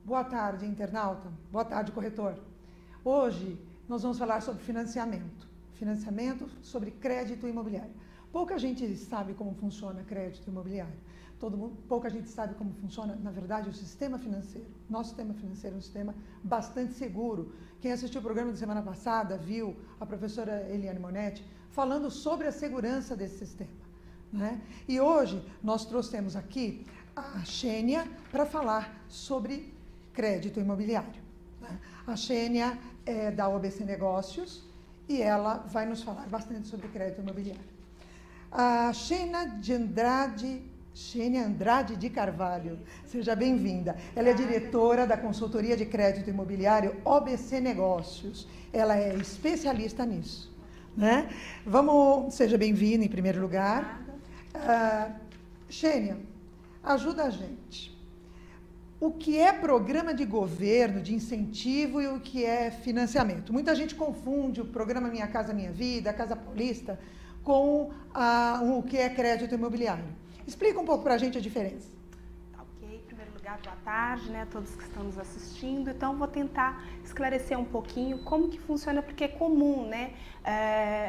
Boa tarde, internauta. Boa tarde, corretor. Hoje nós vamos falar sobre financiamento. Financiamento sobre crédito imobiliário. Pouca gente sabe como funciona crédito imobiliário. Pouca gente sabe como funciona, na verdade, o sistema financeiro. Nosso sistema financeiro é um sistema bastante seguro. Quem assistiu o programa da semana passada viu a professora Eliane Monetti falando sobre a segurança desse sistema, né? E hoje nós trouxemos aqui a Xênia para falar sobre crédito imobiliário, né? A Xênia é da OBC Negócios e ela vai nos falar bastante sobre crédito imobiliário. A Xênia Andrade de Carvalho, seja bem-vinda. Ela é diretora da consultoria de crédito imobiliário OBC Negócios. Ela é especialista nisso, né? Seja bem-vinda em primeiro lugar. Xênia, ajuda a gente. O que é programa de governo, de incentivo e o que é financiamento? Muita gente confunde o programa Minha Casa Minha Vida, a Casa Paulista, com o que é crédito imobiliário. Explica um pouco para a gente a diferença. Ok, em primeiro lugar, boa tarde, né, a todos que estão nos assistindo. Então, vou tentar esclarecer um pouquinho como que funciona, porque é comum, né,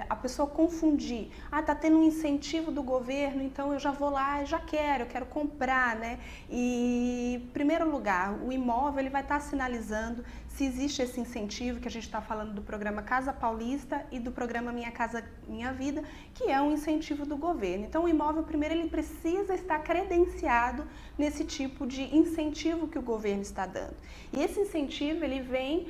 a pessoa confundir. Tá tendo um incentivo do governo, então eu já vou lá, eu quero comprar, né? E, em primeiro lugar, o imóvel ele vai estar sinalizando se existe esse incentivo, que a gente está falando do programa Casa Paulista e do programa Minha Casa Minha Vida, que é um incentivo do governo. Então, o imóvel, primeiro, ele precisa estar credenciado nesse tipo de incentivo que o governo está dando. E esse incentivo, ele vem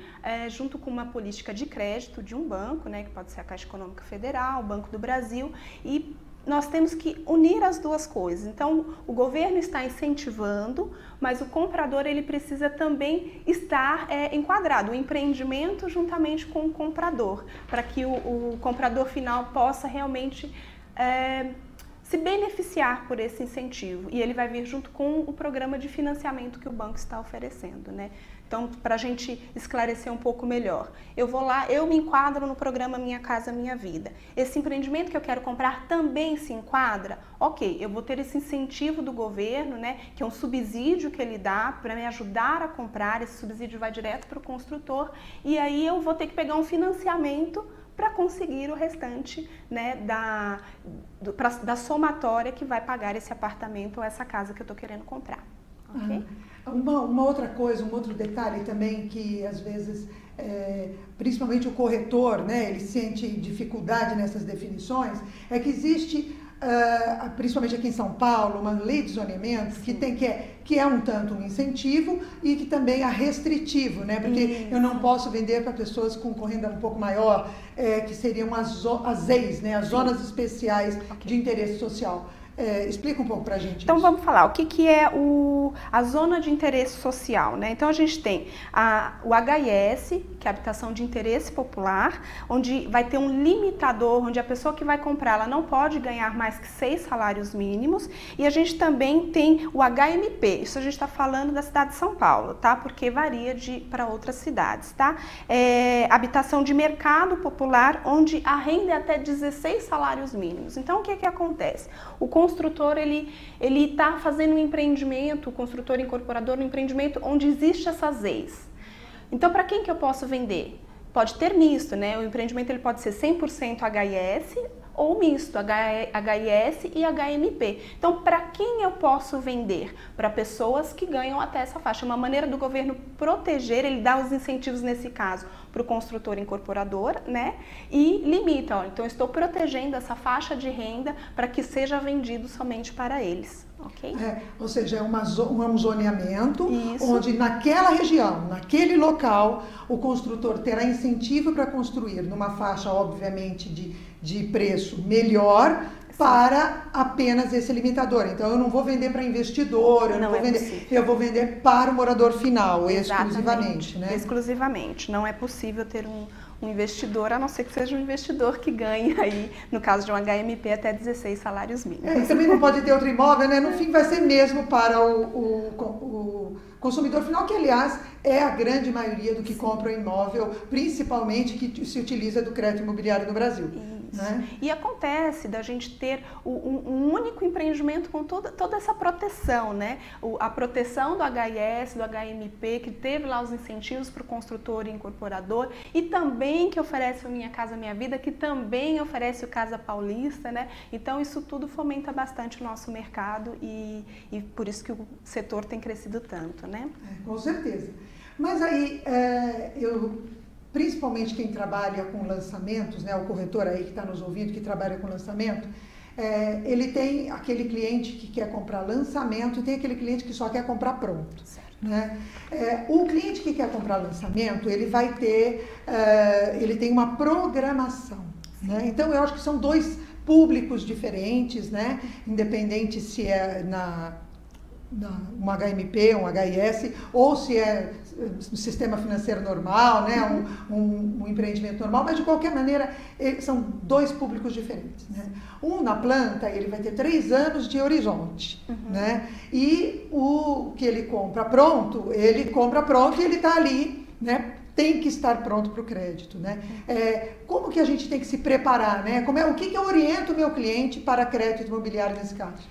junto com uma política de crédito de um banco, né, que pode ser a Caixa Econômica Federal, o Banco do Brasil, e nós temos que unir as duas coisas. Então, o governo está incentivando, mas o comprador ele precisa também estar enquadrado, o empreendimento juntamente com o comprador, para que o comprador final possa realmente se beneficiar por esse incentivo. E ele vai vir junto com o programa de financiamento que o banco está oferecendo, né? Então, para a gente esclarecer um pouco melhor, eu vou lá, eu me enquadro no programa Minha Casa Minha Vida. Esse empreendimento que eu quero comprar também se enquadra? Ok, eu vou ter esse incentivo do governo, né, que é um subsídio que ele dá para me ajudar a comprar, esse subsídio vai direto para o construtor, e aí eu vou ter que pegar um financiamento para conseguir o restante, né, da somatória que vai pagar esse apartamento ou essa casa que eu estou querendo comprar. Okay? Uma outra coisa, um outro detalhe também que às vezes, principalmente o corretor, né, ele sente dificuldade nessas definições, é que existe, principalmente aqui em São Paulo, uma lei de zoneamento que é um tanto um incentivo e que também é restritivo, né, porque eu não posso vender para pessoas com renda um pouco maior, que seriam as ZEIs, né, as Zonas Especiais de Interesse Social. Explica um pouco para a gente. Então, vamos falar o que é a zona de interesse social, né? Então, a gente tem o HIS, que é a habitação de interesse popular, onde vai ter um limitador, onde a pessoa que vai comprar, ela não pode ganhar mais que 6 salários mínimos. E a gente também tem o HMP, isso a gente está falando da cidade de São Paulo, tá? Porque varia para outras cidades, tá? Habitação de mercado popular, onde a renda é até 16 salários mínimos. Então, o que acontece? O construtor, ele está fazendo um empreendimento, o construtor incorporador, um empreendimento onde existe essas ZEIs. Então, para quem que eu posso vender? Pode ter misto, né? O empreendimento ele pode ser 100% HIS ou misto, HIS e HMP. Então, para quem eu posso vender? Para pessoas que ganham até essa faixa. Uma maneira do governo proteger, ele dá os incentivos nesse caso para o construtor incorporador, né? E limita, ó, então eu estou protegendo essa faixa de renda para que seja vendido somente para eles. Okay? Ou seja, é um zoneamento onde naquela região, naquele local, o construtor terá incentivo para construir numa faixa, obviamente, de preço melhor para apenas esse limitador. Então, eu não vou vender para investidor, eu vou vender para o morador final, exclusivamente, né? Exclusivamente. Não é possível ter um investidor, a não ser que seja um investidor que ganhe aí, no caso de um HMP, até 16 salários mínimos. E também não pode ter outro imóvel, né? No fim vai ser mesmo para o consumidor final, que aliás é a grande maioria do que compra o imóvel, principalmente que se utiliza do crédito imobiliário no Brasil. Né? E acontece da gente ter um único empreendimento com toda essa proteção, né? A proteção do HIS, do HMP, que teve lá os incentivos para o construtor e incorporador, e também que oferece o Minha Casa Minha Vida, que também oferece o Casa Paulista, né? Então isso tudo fomenta bastante o nosso mercado e por isso que o setor tem crescido tanto, né? Com certeza. Mas aí principalmente quem trabalha com lançamentos, né, o corretor aí que está nos ouvindo, que trabalha com lançamento, ele tem aquele cliente que quer comprar lançamento e tem aquele cliente que só quer comprar pronto. Né? O cliente que quer comprar lançamento, ele vai ter, ele tem uma programação. Né? Então, eu acho que são dois públicos diferentes, né? Independente se é um HMP, um HIS, ou se é um sistema financeiro normal, né? um empreendimento normal, mas de qualquer maneira são dois públicos diferentes. Né? Um na planta, ele vai ter 3 anos de horizonte, né? E o que ele compra pronto e ele está ali, né? Tem que estar pronto para o crédito, né? Como que a gente tem que se preparar, né? O que eu oriento o meu cliente para crédito imobiliário nesse caso?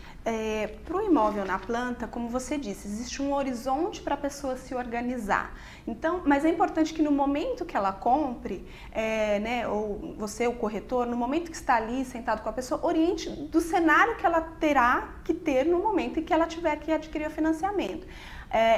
Para o imóvel na planta, como você disse, existe um horizonte para a pessoa se organizar. Então, mas é importante que no momento que ela compre, né, ou você, o corretor, no momento que está ali sentado com a pessoa, oriente do cenário que ela terá que ter no momento em que ela tiver que adquirir o financiamento.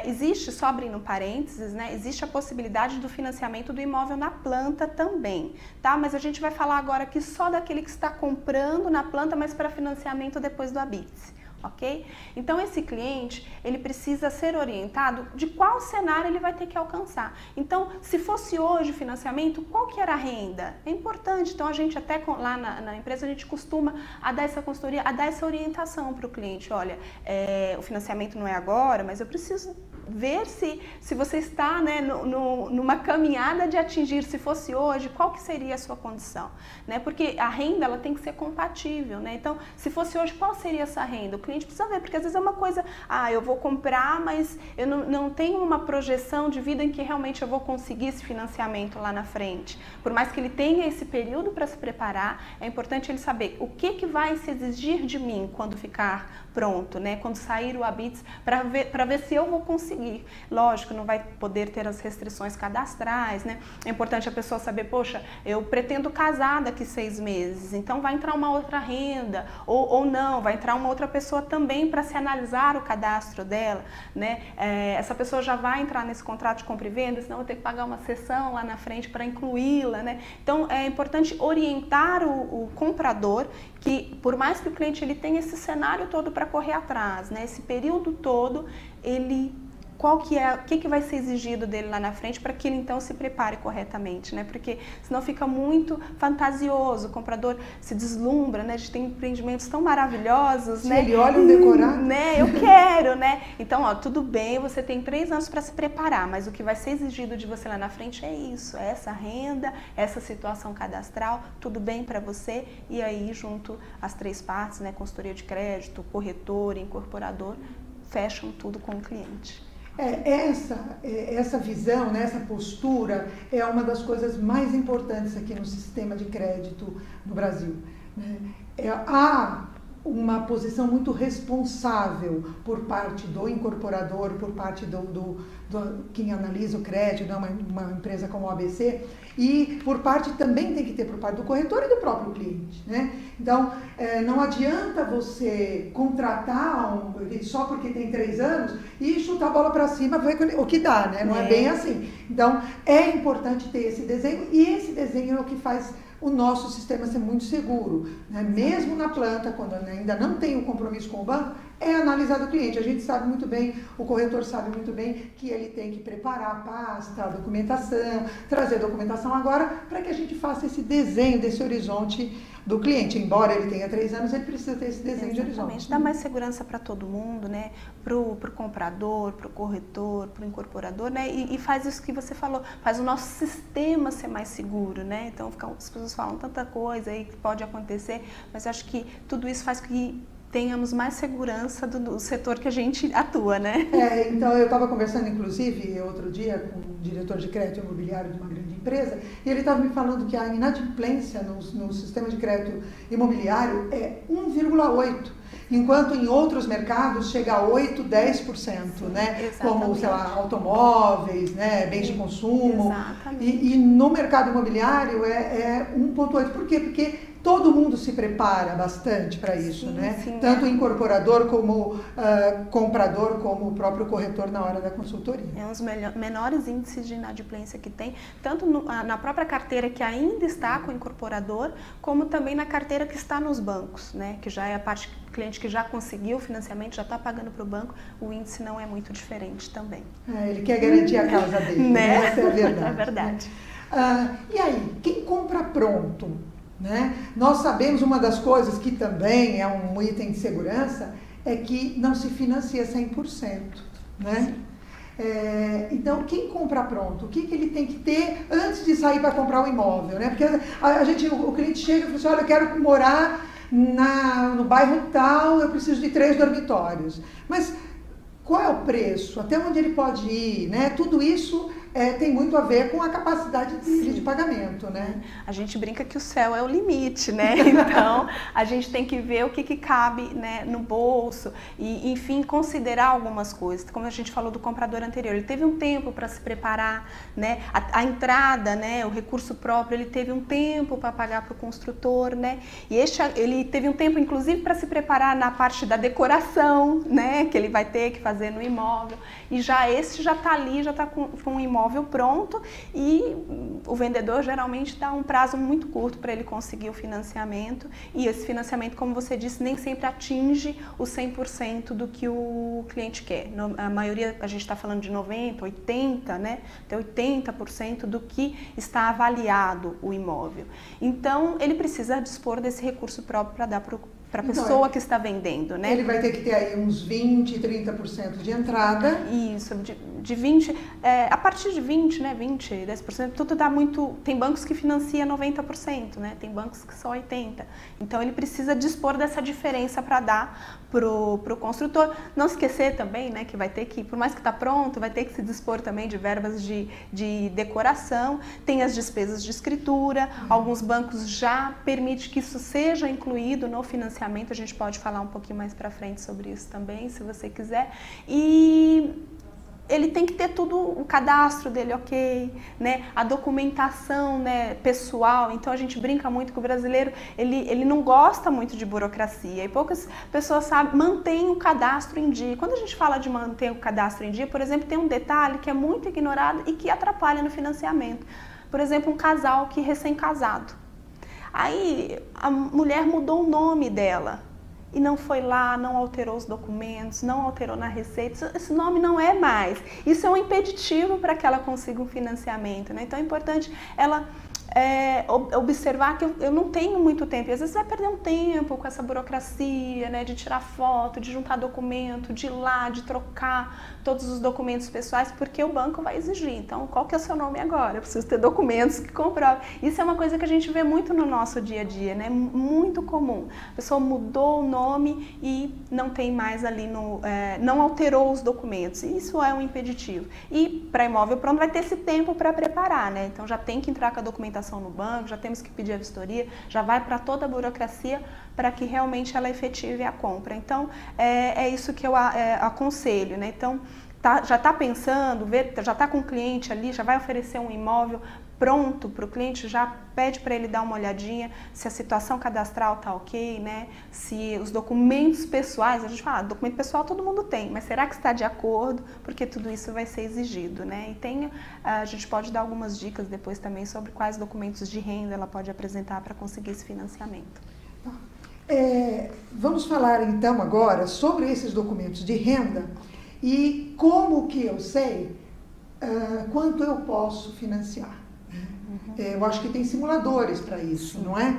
Existe, só abrindo parênteses, né, existe a possibilidade do financiamento do imóvel na planta também, tá? Mas a gente vai falar agora aqui só daquele que está comprando na planta, mas para financiamento depois do habite. Ok? Então esse cliente, ele precisa ser orientado de qual cenário ele vai ter que alcançar. Então, se fosse hoje o financiamento, qual que era a renda? É importante, então a gente até lá na empresa, a gente costuma a dar essa consultoria, a dar essa orientação para o cliente. Olha, o financiamento não é agora, mas eu preciso ver se você está, né, numa caminhada de atingir, se fosse hoje, qual que seria a sua condição, né? Porque a renda, ela tem que ser compatível, né? Então, se fosse hoje, qual seria essa renda? O cliente precisa ver, porque às vezes é uma coisa, eu vou comprar, mas eu não tenho uma projeção de vida em que realmente eu vou conseguir esse financiamento lá na frente. Por mais que ele tenha esse período para se preparar, é importante ele saber o que vai se exigir de mim quando ficar pronto, né? Quando sair o habites, para ver se eu vou conseguir. Lógico, não vai poder ter as restrições cadastrais, né? É importante a pessoa saber, poxa, eu pretendo casar daqui 6 meses, então vai entrar uma outra renda, ou não, vai entrar uma outra pessoa também para se analisar o cadastro dela, né? Essa pessoa já vai entrar nesse contrato de compra e venda, senão eu vou ter que pagar uma sessão lá na frente para incluí-la, né? Então, é importante orientar o comprador que, por mais que o cliente ele tenha esse cenário todo para correr atrás, né? Esse período todo, o que vai ser exigido dele lá na frente para que ele então se prepare corretamente, né? Porque senão fica muito fantasioso, o comprador se deslumbra, né? A gente tem empreendimentos tão maravilhosos, né? Ele olha o decorado, né? Eu quero, né? Então, tudo bem, você tem 3 anos para se preparar, mas o que vai ser exigido de você lá na frente é isso, é essa renda, essa situação cadastral, tudo bem para você? E aí, junto às 3 partes, né? Consultoria de crédito, corretor, incorporador, fecham tudo com o cliente. Essa visão, né, essa postura é uma das coisas mais importantes aqui no sistema de crédito no Brasil. Né? Há uma posição muito responsável por parte do incorporador, por parte do quem analisa o crédito, né, uma empresa como o ABC, e por parte também tem que ter por parte do corretor e do próprio cliente. Né? Então, não adianta você contratar só porque tem 3 anos e chutar a bola para cima, ver o que dá, né? Não é bem assim. Então, é importante ter esse desenho, e esse desenho é o que faz o nosso sistema ser muito seguro. Né? Mesmo na planta, quando ainda não tem o compromisso com o banco, é analisar o cliente. A gente sabe muito bem, o corretor sabe muito bem que ele tem que preparar a pasta, a documentação, trazer a documentação agora para que a gente faça esse desenho desse horizonte do cliente. Embora ele tenha 3 anos, ele precisa ter esse desenho de horizonte. Dá mais segurança para todo mundo, né? Para o comprador, para o corretor, para o incorporador, né? E faz isso que você falou, faz o nosso sistema ser mais seguro, né? Então as pessoas falam tanta coisa aí que pode acontecer, mas eu acho que tudo isso faz que tenhamos mais segurança do setor que a gente atua, né? Então eu estava conversando, inclusive, outro dia com um diretor de crédito imobiliário de uma grande empresa, e ele estava me falando que a inadimplência no sistema de crédito imobiliário é 1,8%, enquanto em outros mercados chega a 8%, 10%, né? Exatamente. Como, sei lá, automóveis, né? Bens de consumo. E no mercado imobiliário é 1,8%. Por quê? Porque todo mundo se prepara bastante para isso, né? Sim, tanto o incorporador como comprador, como o próprio corretor na hora da consultoria. É um dos menores índices de inadimplência que tem, tanto na própria carteira que ainda está com o incorporador, como também na carteira que está nos bancos, né? Que já é a parte do cliente que já conseguiu o financiamento, já está pagando para o banco, o índice não é muito diferente também. Ele quer garantir a causa dele, né? Essa é a verdade. É verdade. Né? E aí, quem compra pronto? Né? Nós sabemos, uma das coisas que também é um item de segurança é que não se financia 100%. Né? Então, quem compra pronto? O que ele tem que ter antes de sair para comprar o imóvel? Né? Porque o cliente chega e fala assim, olha, eu quero morar no bairro tal, eu preciso de 3 dormitórios. Mas qual é o preço? Até onde ele pode ir? Né? Tudo isso tem muito a ver com a capacidade de pagamento, né? A gente brinca que o céu é o limite, né? Então, a gente tem que ver o que cabe, né, no bolso e, enfim, considerar algumas coisas. Como a gente falou do comprador anterior, ele teve um tempo para se preparar, né? A entrada, né, o recurso próprio, ele teve um tempo para pagar para o construtor, né? E ele teve um tempo, inclusive, para se preparar na parte da decoração, né? Que ele vai ter que fazer no imóvel. E esse já está ali, já está com um imóvel pronto e o vendedor geralmente dá um prazo muito curto para ele conseguir o financiamento e esse financiamento, como você disse, nem sempre atinge o 100% do que o cliente quer. A maioria, a gente está falando de 90%, 80%, né? Até 80% do que está avaliado o imóvel. Então, ele precisa dispor desse recurso próprio para dar para a pessoa que está vendendo, né? Ele vai ter que ter aí uns 20%, 30% de entrada. Isso, de 20%, a partir de 20%, né, 20%, 10%, tudo dá muito, tem bancos que financiam 90%, né, tem bancos que só 80%. Então, ele precisa dispor dessa diferença para dar pro construtor. Não esquecer também, né, que vai ter que, por mais que está pronto, vai ter que se dispor também de verbas de decoração, tem as despesas de escritura, alguns bancos já permitem que isso seja incluído no financiamento, a gente pode falar um pouquinho mais para frente sobre isso também, se você quiser. E ele tem que ter tudo, o cadastro dele ok, né? A documentação, né, pessoal. Então a gente brinca muito que o brasileiro ele não gosta muito de burocracia e poucas pessoas sabem, mantém o cadastro em dia. Quando a gente fala de manter o cadastro em dia, por exemplo, tem um detalhe que é muito ignorado e que atrapalha no financiamento. Por exemplo, um casal que recém-casado. Aí a mulher mudou o nome dela e não foi lá, não alterou os documentos, não alterou na receita, esse nome não é mais. Isso é um impeditivo para que ela consiga um financiamento, né? Então é importante ela observar que eu não tenho muito tempo, e às vezes vai perder um tempo com essa burocracia, né, de tirar foto, de juntar documento, de ir lá, de trocar todos os documentos pessoais, porque o banco vai exigir. Então, qual que é o seu nome agora? Eu preciso ter documentos que comprovem. Isso é uma coisa que a gente vê muito no nosso dia a dia, né? Muito comum. A pessoa mudou o nome e não tem mais ali, não alterou os documentos. Isso é um impeditivo. E para imóvel pronto vai ter esse tempo para preparar, né? Então já tem que entrar com a documentação no banco, já temos que pedir a vistoria, já vai para toda a burocracia para que realmente ela efetive a compra. Então, é isso que eu aconselho, né? Então, já está pensando, já está com o cliente ali, já vai oferecer um imóvel pronto para o cliente, já pede para ele dar uma olhadinha se a situação cadastral está ok, né? Se os documentos pessoais, a gente fala, documento pessoal todo mundo tem, mas será que está de acordo? Porque tudo isso vai ser exigido, né? E a gente pode dar algumas dicas depois também sobre quais documentos de renda ela pode apresentar para conseguir esse financiamento. vamos falar então agora sobre esses documentos de renda e como que eu sei quanto eu posso financiar. Eu acho que tem simuladores para isso, não é?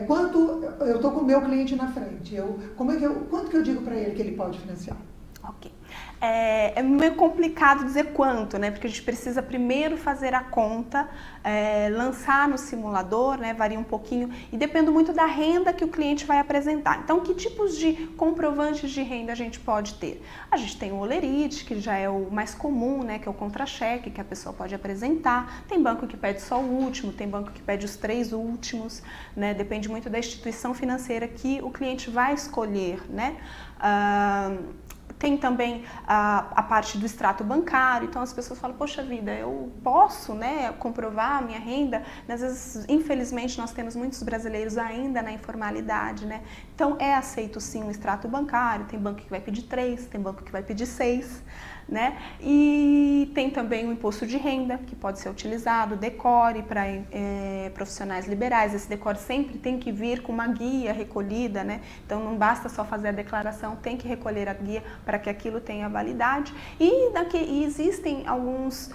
Quanto eu estou com o meu cliente na frente, quanto que eu digo para ele que ele pode financiar? Ok. É meio complicado dizer quanto, né? Porque a gente precisa primeiro fazer a conta, lançar no simulador, né? Varia um pouquinho e depende muito da renda que o cliente vai apresentar. Então, que tipos de comprovantes de renda a gente pode ter? A gente tem o Olerite, que já é o mais comum, né? Que é o contra-cheque que a pessoa pode apresentar. Tem banco que pede só o último, tem banco que pede os 3 últimos, né? Depende muito da instituição financeira que o cliente vai escolher, né? Tem também a parte do extrato bancário, então as pessoas falam, poxa vida, eu posso, né, comprovar a minha renda, mas às vezes, infelizmente, nós temos muitos brasileiros ainda na informalidade, né? Então é aceito sim o extrato bancário, tem banco que vai pedir 3, tem banco que vai pedir 6, né? E tem também o imposto de renda, que pode ser utilizado, decore para profissionais liberais. Esse decore sempre tem que vir com uma guia recolhida, né? Então não basta só fazer a declaração, tem que recolher a guia para que aquilo tenha validade. E existem alguns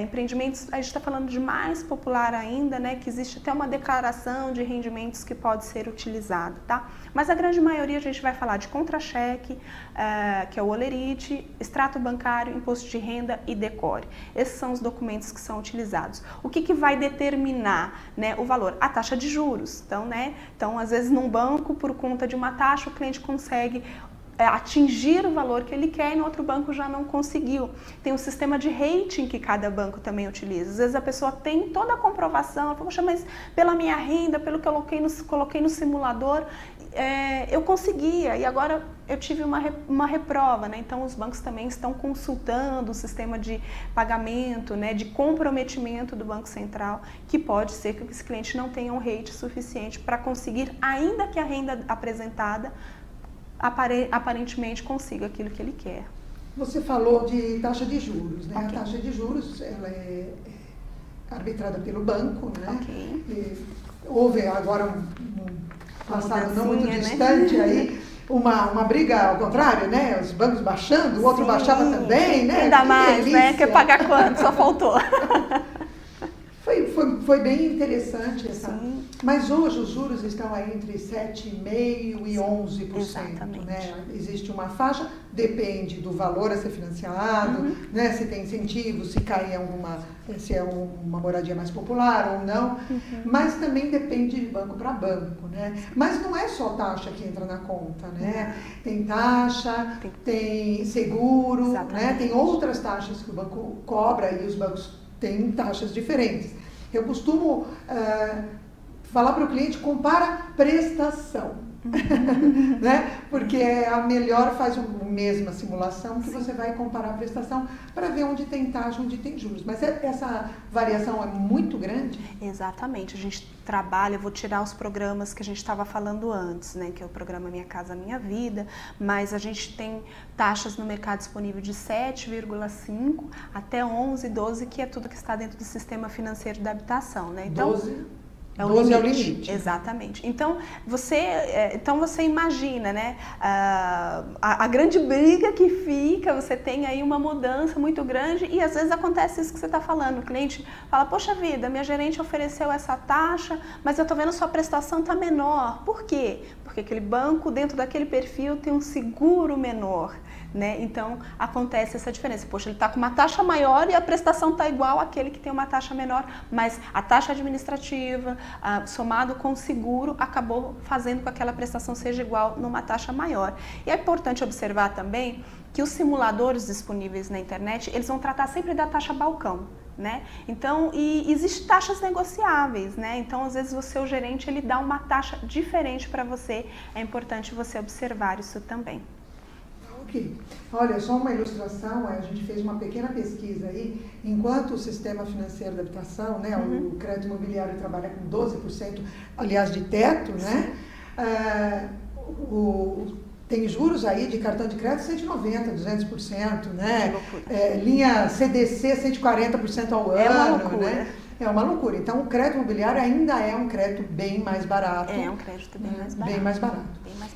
empreendimentos, a gente está falando de mais popular ainda, né? Que existe até uma declaração de rendimentos que pode ser utilizado, tá? Mas a grande maioria a gente vai falar de contra-cheque, que é o Olerite, extrato bancário, imposto de renda e decore. Esses são os documentos que são utilizados. O que vai determinar, né, o valor? A taxa de juros. Então, né, às vezes num banco, por conta de uma taxa, o cliente consegue atingir o valor que ele quer e no outro banco já não conseguiu. Tem um sistema de rating que cada banco também utiliza. Às vezes a pessoa tem toda a comprovação, ela fala, poxa, mas pela minha renda, pelo que eu coloquei no simulador, eu conseguia e agora eu tive uma reprova, né? Então os bancos também estão consultando o sistema de pagamento, né, de comprometimento do Banco Central, que pode ser que esse cliente não tenha um rate suficiente para conseguir, ainda que a renda apresentada aparentemente consiga aquilo que ele quer. Você falou de taxa de juros, né? Okay. A taxa de juros ela é arbitrada pelo banco, né? Okay. Houve agora um passado não muito distante, né? Aí uma briga ao contrário, né? Os bancos baixando, o outro baixava também, né? Ainda mais, né? Quer pagar quanto? Só faltou. Foi bem interessante essa. Sim. Mas hoje os juros estão aí entre 7,5% e 11%. Exatamente. Né? Existe uma faixa, depende do valor a ser financiado, né? Se tem incentivo, se cai se é uma moradia mais popular ou não. Mas também depende de banco para banco, né? Mas não é só taxa que entra na conta, né? Tem taxa, tem seguro, né? Tem outras taxas que o banco cobra e os bancos têm taxas diferentes. Eu costumo falar para o cliente, compara prestação, né? Porque a melhor faz a mesma simulação que você vai comparar a prestação para ver onde tem taxa, onde tem juros. Mas essa variação é muito grande? Exatamente. A gente trabalha, eu vou tirar os programas que a gente estava falando antes, né? Que é o programa Minha Casa Minha Vida, mas a gente tem taxas no mercado disponível de 7,5 até 11, 12, que é tudo que está dentro do sistema financeiro da habitação, né? Então, 12 é o limite. Exatamente. Então você imagina, né? A grande briga que fica, você tem aí uma mudança muito grande e às vezes acontece isso que você está falando. O cliente fala, poxa vida, minha gerente ofereceu essa taxa, mas eu estou vendo sua prestação está menor. Por quê? Porque aquele banco, dentro daquele perfil, tem um seguro menor. Né? Então acontece essa diferença. Poxa, ele está com uma taxa maior e a prestação está igual àquele que tem uma taxa menor, mas a taxa administrativa, somado com o seguro, acabou fazendo com que aquela prestação seja igual numa taxa maior. E é importante observar também que os simuladores disponíveis na internet, eles vão tratar sempre da taxa balcão. Né? Então, e existem taxas negociáveis, né? Então, às vezes, o gerente ele dá uma taxa diferente para você. É importante você observar isso também. Ok. Olha, só uma ilustração, a gente fez uma pequena pesquisa aí, enquanto o sistema financeiro da habitação, né, o crédito imobiliário trabalha com 12%, aliás, de teto, né? Tem juros aí de cartão de crédito 190%, 200%, né? Linha CDC 140% ao ano, né? é uma loucura. Então, o crédito imobiliário ainda é um crédito bem mais barato. É um crédito bem mais barato. Bem mais barato.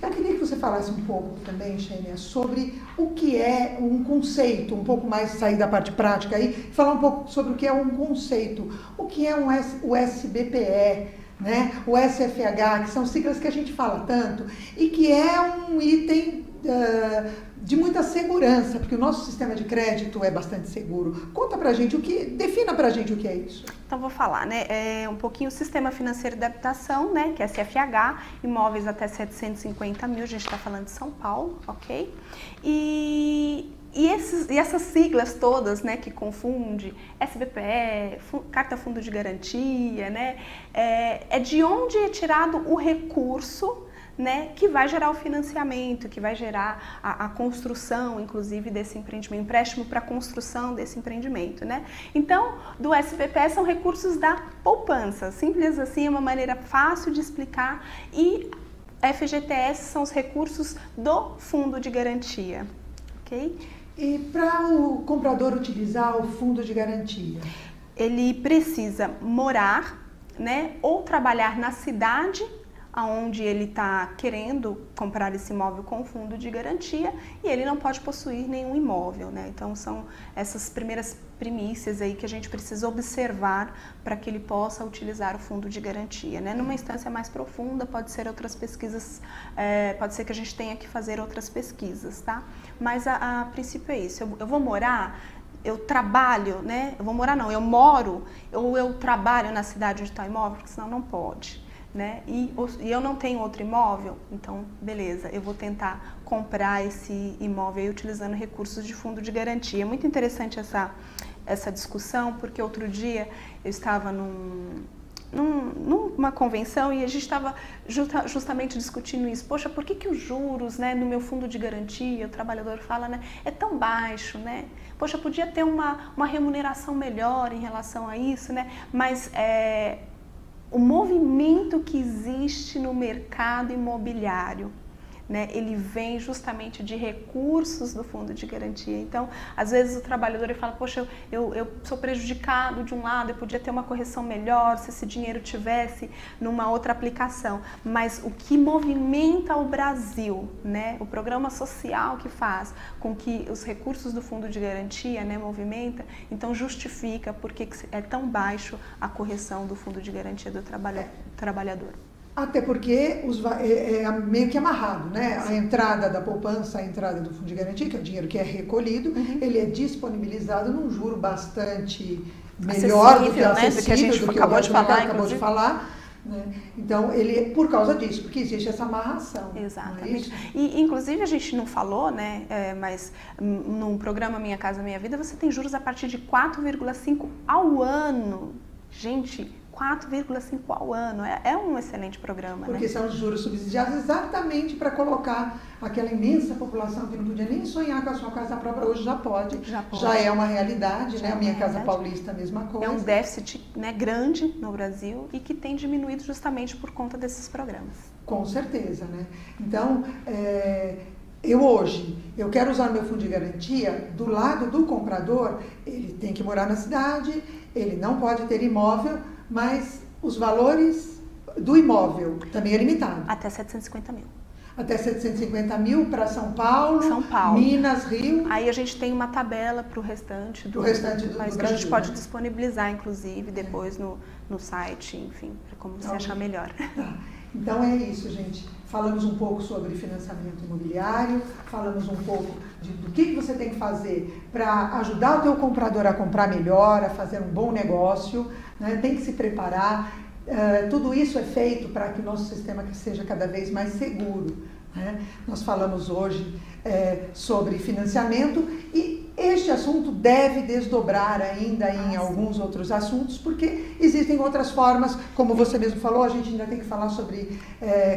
Eu queria que você falasse um pouco também, Xênia, sobre o que é um conceito, um pouco mais sair da parte prática aí, falar um pouco sobre o que é um conceito, o que é o SBPE, né? O SFH, que são siglas que a gente fala tanto, e que é um item de muita segurança, porque o nosso sistema de crédito é bastante seguro. Conta pra gente defina pra gente o que é isso. Então vou falar, né, um pouquinho o Sistema Financeiro de Habitação, né, que é SFH, imóveis até 750 mil, a gente está falando de São Paulo, ok? E essas siglas todas, né, que confunde, SBPE, Carta Fundo de Garantia, né, é de onde é tirado o recurso, né, que vai gerar o financiamento, que vai gerar a construção, inclusive, desse empreendimento, empréstimo para a construção desse empreendimento, né? Então, do SBPE são recursos da poupança, simples assim, é uma maneira fácil de explicar, e FGTS são os recursos do Fundo de Garantia, ok? E para o comprador utilizar o Fundo de Garantia? Ele precisa morar, né, ou trabalhar na cidade onde ele está querendo comprar esse imóvel com fundo de garantia, e ele não pode possuir nenhum imóvel, né? Então são essas primeiras primícias aí que a gente precisa observar para que ele possa utilizar o fundo de garantia, né? Numa instância mais profunda, pode ser outras pesquisas, pode ser que a gente tenha que fazer outras pesquisas, tá? Mas a princípio é isso, eu vou morar, eu trabalho, né? Eu vou morar não, eu moro, ou eu trabalho na cidade onde está o imóvel, porque senão não pode. Né? E eu não tenho outro imóvel, então beleza, eu vou tentar comprar esse imóvel aí utilizando recursos de fundo de garantia. É muito interessante essa discussão, porque outro dia eu estava numa convenção e a gente estava justamente discutindo isso. Poxa, por que os juros, né, no meu fundo de garantia, o trabalhador fala, né, é tão baixo, né? Poxa, podia ter uma remuneração melhor em relação a isso, né? Mas o movimento que existe no mercado imobiliário, né, ele vem justamente de recursos do fundo de garantia. Então, às vezes o trabalhador ele fala, poxa, eu sou prejudicado de um lado, eu podia ter uma correção melhor se esse dinheiro tivesse numa outra aplicação. Mas o que movimenta o Brasil, né, o programa social que faz com que os recursos do fundo de garantia, né, movimenta, então justifica porque é tão baixo a correção do fundo de garantia do trabalhador. Até porque é meio que amarrado, né? A entrada da poupança, a entrada do fundo de garantia, que é o dinheiro que é recolhido, ele é disponibilizado num juro bastante melhor do que acessível, que a gente acabou de falar. Né? Então, ele por causa disso, porque existe essa amarração. Exatamente. E, inclusive, a gente não falou, né? Mas no programa Minha Casa Minha Vida, você tem juros a partir de 4,5 ao ano. Gente, 4,5 ao ano. É um excelente programa, porque, né? São juros subsidiados exatamente para colocar aquela imensa população que não podia nem sonhar com a sua casa própria, hoje já pode. Já é uma realidade, né? A Minha Casa Paulista, a mesma coisa. É um déficit, né, grande no Brasil e que tem diminuído justamente por conta desses programas. Com certeza, né? Então, eu quero usar meu fundo de garantia, do lado do comprador, ele tem que morar na cidade, ele não pode ter imóvel, mas os valores do imóvel também é limitado. Até 750 mil. Até 750 mil para São Paulo, Minas, Rio. Aí a gente tem uma tabela para o restante do Brasil. Que a gente pode disponibilizar, inclusive, depois no site, enfim, para como você achar melhor. Tá. Então é isso, gente. Falamos um pouco sobre financiamento imobiliário, falamos um pouco do que você tem que fazer para ajudar o teu comprador a comprar melhor, a fazer um bom negócio, né? Tem que se preparar. Tudo isso é feito para que o nosso sistema seja cada vez mais seguro, né? Nós falamos hoje sobre financiamento e este assunto deve desdobrar ainda em alguns outros assuntos, porque existem outras formas, como você mesmo falou, a gente ainda tem que falar sobre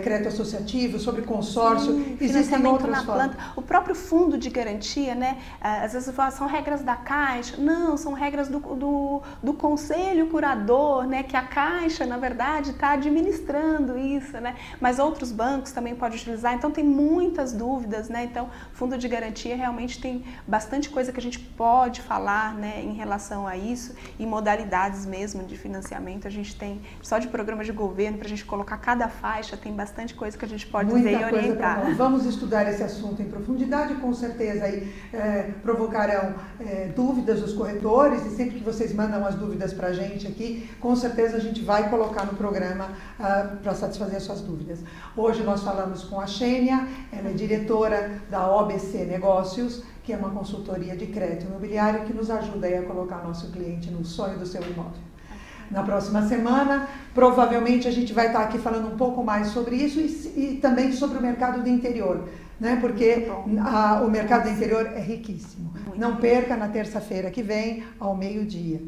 crédito associativo, sobre consórcio. Sim, existem outras formas. O próprio fundo de garantia, né? Às vezes você fala, são regras da Caixa. Não, são regras do conselho curador, né? Que a Caixa, na verdade, está administrando isso, né? Mas outros bancos também podem utilizar, então tem muitas dúvidas, né? Então, fundo de garantia realmente tem bastante coisa que que a gente pode falar, né, em relação a isso e modalidades mesmo de financiamento. A gente tem só de programa de governo, para a gente colocar cada faixa, tem bastante coisa que a gente pode dizer e orientar. Vamos estudar esse assunto em profundidade, com certeza aí provocarão dúvidas dos corretores, e sempre que vocês mandam as dúvidas para a gente aqui, com certeza a gente vai colocar no programa para satisfazer as suas dúvidas. Hoje nós falamos com a Xênia, ela é diretora da OBC Negócios, que é uma consultoria de crédito imobiliário que nos ajuda aí a colocar nosso cliente no sonho do seu imóvel. Na próxima semana, provavelmente a gente vai estar aqui falando um pouco mais sobre isso e também sobre o mercado do interior, né? Porque o mercado do interior é riquíssimo. Não perca na terça-feira que vem, ao meio-dia.